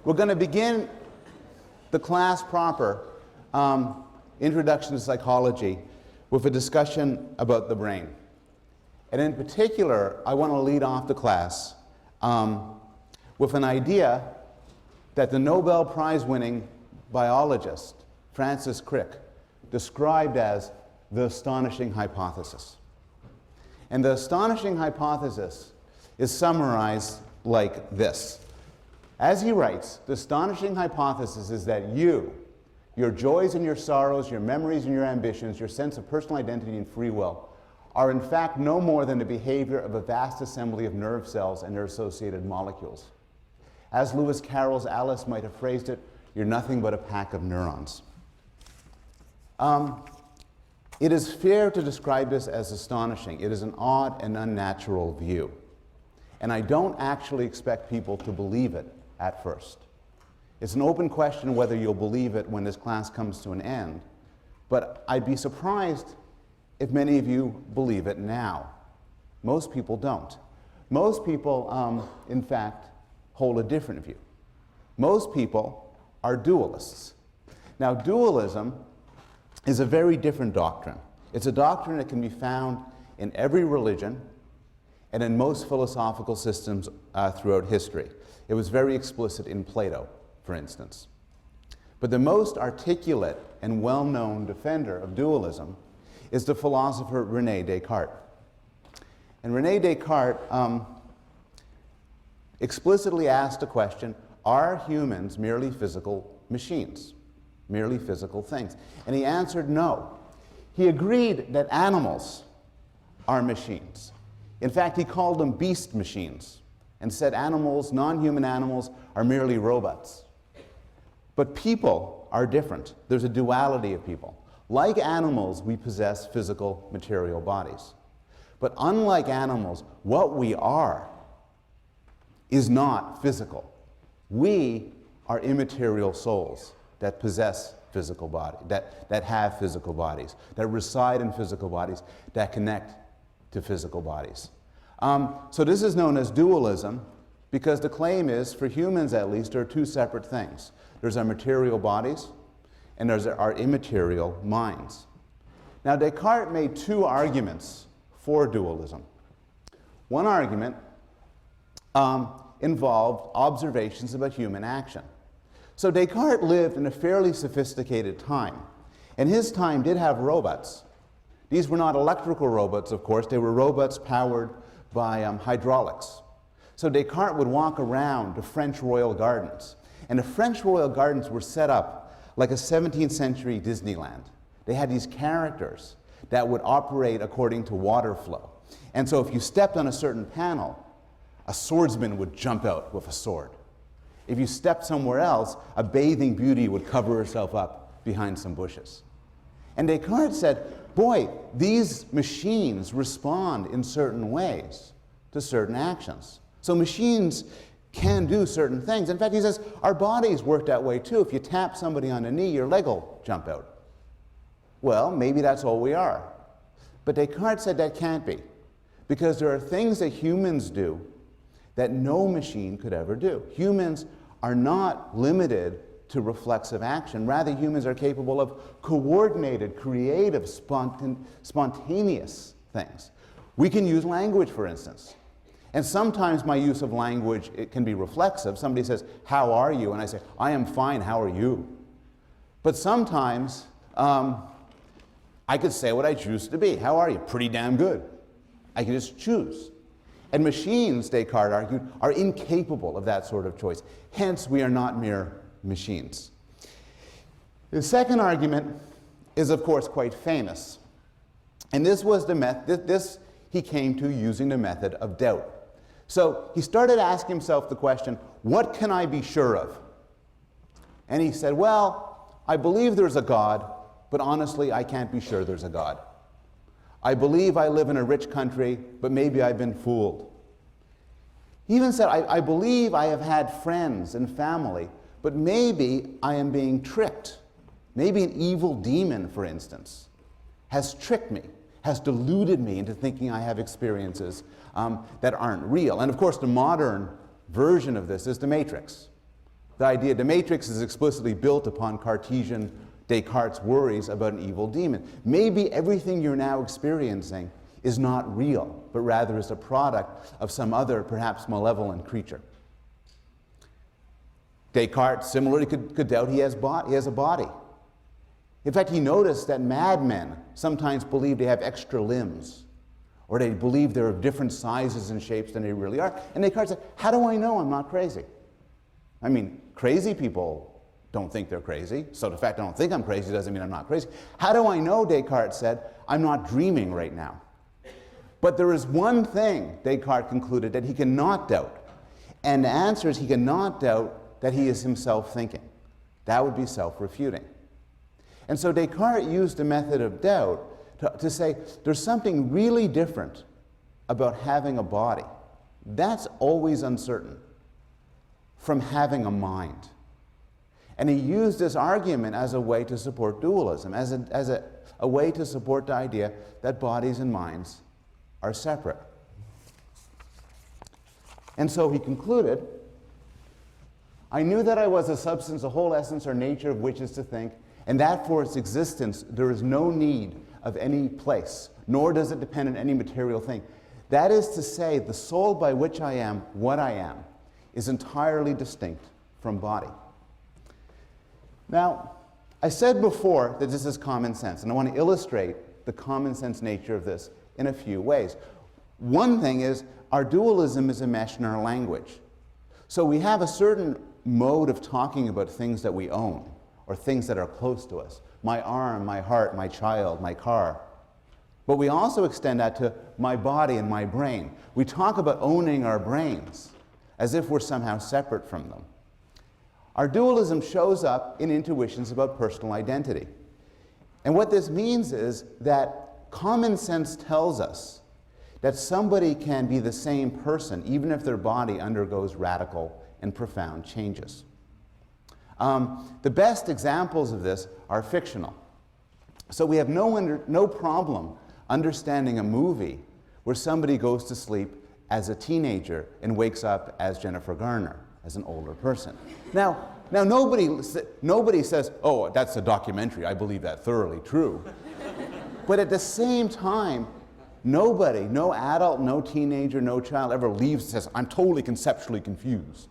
We're going to begin the class proper, Introduction to Psychology, with a discussion about the brain. And in particular, I want to lead off the class with an idea that the Nobel Prize-winning biologist Francis Crick described as the astonishing hypothesis. And the astonishing hypothesis is summarized like this. As he writes, the astonishing hypothesis is that you, your joys and your sorrows, your memories and your ambitions, your sense of personal identity and free will, are in fact no more than the behavior of a vast assembly of nerve cells and their associated molecules. As Lewis Carroll's Alice might have phrased it, you're nothing but a pack of neurons. It is fair to describe this as astonishing. It is an odd and unnatural view. And I don't actually expect people to believe it at first. It's an open question whether you'll believe it when this class comes to an end. But I'd be surprised if many of you believe it now. Most people don't. Most people, in fact, hold a different view. Most people are dualists. Now, dualism is a very different doctrine. It's a doctrine that can be found in every religion and in most philosophical systems throughout history. It was very explicit in Plato, for instance. But the most articulate and well-known defender of dualism is the philosopher René Descartes. And René Descartes explicitly asked the question, are humans merely physical machines, merely physical things? And he answered no. He agreed that animals are machines. In fact, he called them beast machines and said animals, non-human animals, are merely robots. But people are different. There's a duality of people. Like animals, we possess physical, material bodies. But unlike animals, what we are is not physical. We are immaterial souls that possess physical bodies, that have physical bodies, that reside in physical bodies, that connect to physical bodies. So this is known as dualism because the claim is, for humans at least, there are two separate things. There's our material bodies and there's our immaterial minds. Now, Descartes made two arguments for dualism. One argument involved observations about human action. So Descartes lived in a fairly sophisticated time, and his time did have robots. These were not electrical robots, of course. They were robots powered by hydraulics. So Descartes would walk around the French royal gardens, and the French royal gardens were set up like a 17th century Disneyland. They had these characters that would operate according to water flow. And so if you stepped on a certain panel, a swordsman would jump out with a sword. If you stepped somewhere else, a bathing beauty would cover herself up behind some bushes. And Descartes said, boy, these machines respond in certain ways to certain actions. So machines can do certain things. In fact, he says, our bodies work that way too. If you tap somebody on the knee, your leg will jump out. Well, maybe that's all we are. But Descartes said that can't be, because there are things that humans do that no machine could ever do. Humans are not limited to reflexive action. Rather, humans are capable of coordinated, creative, spontaneous things. We can use language, for instance. And sometimes my use of language, it can be reflexive. Somebody says, how are you? And I say, I am fine, how are you? But sometimes I could say what I choose to be. How are you? Pretty damn good. I can just choose. And machines, Descartes argued, are incapable of that sort of choice. Hence, we are not mere machines. The second argument is, of course, quite famous. And this was the method, this he came to using the method of doubt. So he started asking himself the question, what can I be sure of? And he said, well, I believe there's a God, but honestly, I can't be sure there's a God. I believe I live in a rich country, but maybe I've been fooled. He even said, I believe I have had friends and family, but maybe I am being tricked. Maybe an evil demon, for instance, has tricked me, has deluded me into thinking I have experiences that aren't real. And of course, the modern version of this is the Matrix. The idea, the matrix is explicitly built upon Cartesian Descartes' worries about an evil demon. Maybe everything you're now experiencing is not real, but rather is a product of some other, perhaps malevolent creature. Descartes similarly could doubt he has a body. In fact, he noticed that madmen sometimes believe they have extra limbs, or they believe they're of different sizes and shapes than they really are. And Descartes said, how do I know I'm not crazy? I mean, crazy people don't think they're crazy, so the fact I don't think I'm crazy doesn't mean I'm not crazy. How do I know, Descartes said, I'm not dreaming right now? But there is one thing, Descartes concluded, that he cannot doubt. And the answer is he cannot doubt that he is himself thinking. That would be self-refuting. And so Descartes used a method of doubt to say there's something really different about having a body. That's always uncertain from having a mind. And he used this argument as a way to support dualism, as a way to support the idea that bodies and minds are separate. And so he concluded, I knew that I was a substance, the whole essence or nature of which is to think, and that for its existence there is no need of any place, nor does it depend on any material thing. That is to say, the soul by which I am what I am is entirely distinct from body. Now, I said before that this is common sense, and I want to illustrate the common sense nature of this in a few ways. One thing is, our dualism is enmeshed in our language. So we have a certain mode of talking about things that we own, or things that are close to us. My arm, my heart, my child, my car. But we also extend that to my body and my brain. We talk about owning our brains as if we're somehow separate from them. Our dualism shows up in intuitions about personal identity. And what this means is that common sense tells us that somebody can be the same person even if their body undergoes radical and profound changes. The best examples of this are fictional. So we have no problem understanding a movie where somebody goes to sleep as a teenager and wakes up as Jennifer Garner, as an older person. Now nobody says, oh, that's a documentary, I believe that thoroughly true. But at the same time, nobody, no adult, no teenager, no child ever leaves and says, I'm totally conceptually confused.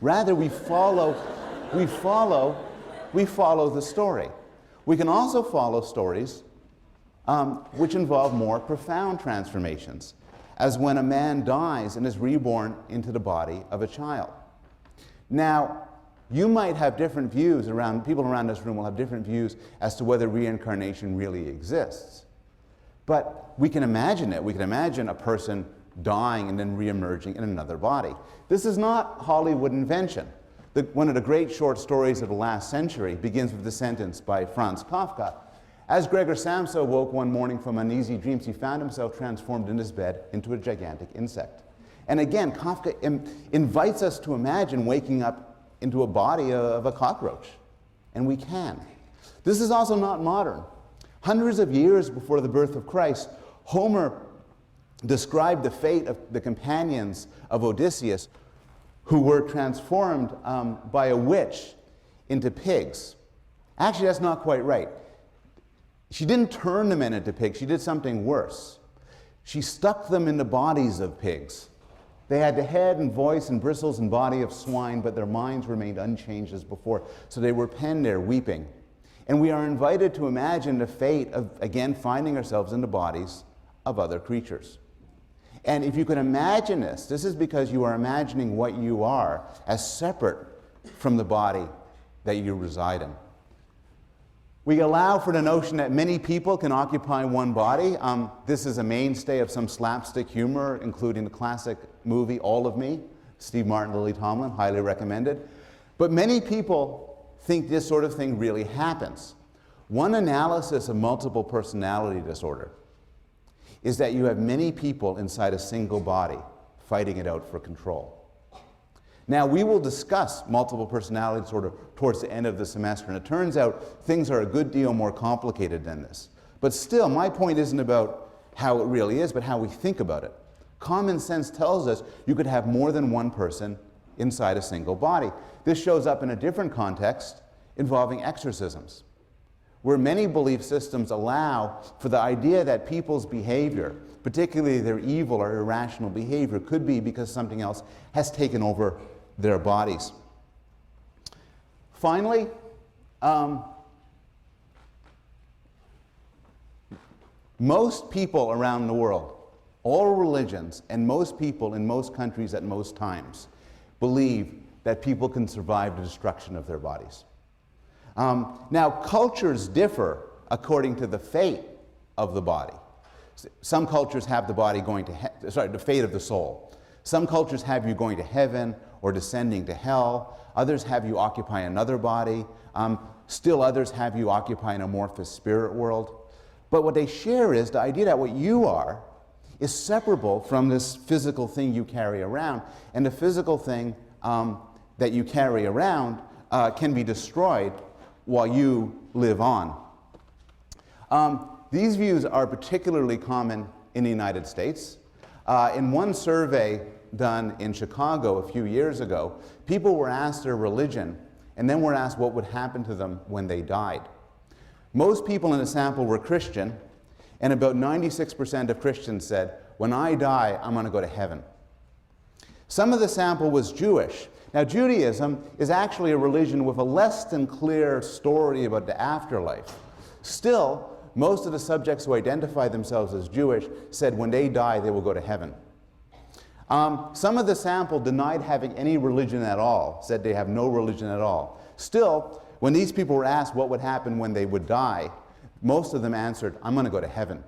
Rather, we follow the story. We can also follow stories which involve more profound transformations, as when a man dies and is reborn into the body of a child. Now, you might have different views people around this room will have different views as to whether reincarnation really exists. But we can imagine it. We can imagine a person dying and then re-emerging in another body. This is not Hollywood invention. One of the great short stories of the last century begins with the sentence by Franz Kafka. As Gregor Samsa woke one morning from uneasy dreams, he found himself transformed in his bed into a gigantic insect. And again, Kafka invites us to imagine waking up into a body of a cockroach. And we can. This is also not modern. Hundreds of years before the birth of Christ, Homer described the fate of the companions of Odysseus who were transformed by a witch into pigs. Actually, that's not quite right. She didn't turn the men into pigs. She did something worse. She stuck them in the bodies of pigs. They had the head and voice and bristles and body of swine, but their minds remained unchanged as before. So they were penned there weeping. And we are invited to imagine the fate of, again, finding ourselves in the bodies of other creatures. And if you can imagine this is because you are imagining what you are as separate from the body that you reside in. We allow for the notion that many people can occupy one body. This is a mainstay of some slapstick humor, including the classic movie All of Me, Steve Martin, Lily Tomlin, highly recommended. But many people think this sort of thing really happens. One analysis of multiple personality disorder is that you have many people inside a single body fighting it out for control. Now, we will discuss multiple personality disorder towards the end of the semester, and it turns out things are a good deal more complicated than this. But still, my point isn't about how it really is, but how we think about it. Common sense tells us you could have more than one person inside a single body. this shows up in a different context involving exorcisms, where many belief systems allow for the idea that people's behavior, particularly their evil or irrational behavior, could be because something else has taken over their bodies. Finally, most people around the world, all religions, and most people in most countries at most times, believe that people can survive the destruction of their bodies. Now, cultures differ according to the fate of the body. Some cultures have the body going to the fate of the soul. Some cultures have you going to heaven or descending to hell. Others have you occupy another body. Still others have you occupy an amorphous spirit world. But what they share is the idea that what you are is separable from this physical thing you carry around, and the physical thing that you carry around can be destroyed while you live on. These views are particularly common in the United States. In one survey done in Chicago a few years ago, people were asked their religion and then were asked what would happen to them when they died. Most people in the sample were Christian, and about 96% of Christians said, when I die, I'm going to go to heaven. Some of the sample was Jewish. Now, Judaism is actually a religion with a less than clear story about the afterlife. Still, most of the subjects who identify themselves as Jewish said when they die, they will go to heaven. Some of the sample denied having any religion at all, said they have no religion at all. Still, when these people were asked what would happen when they would die, most of them answered, I'm going to go to heaven.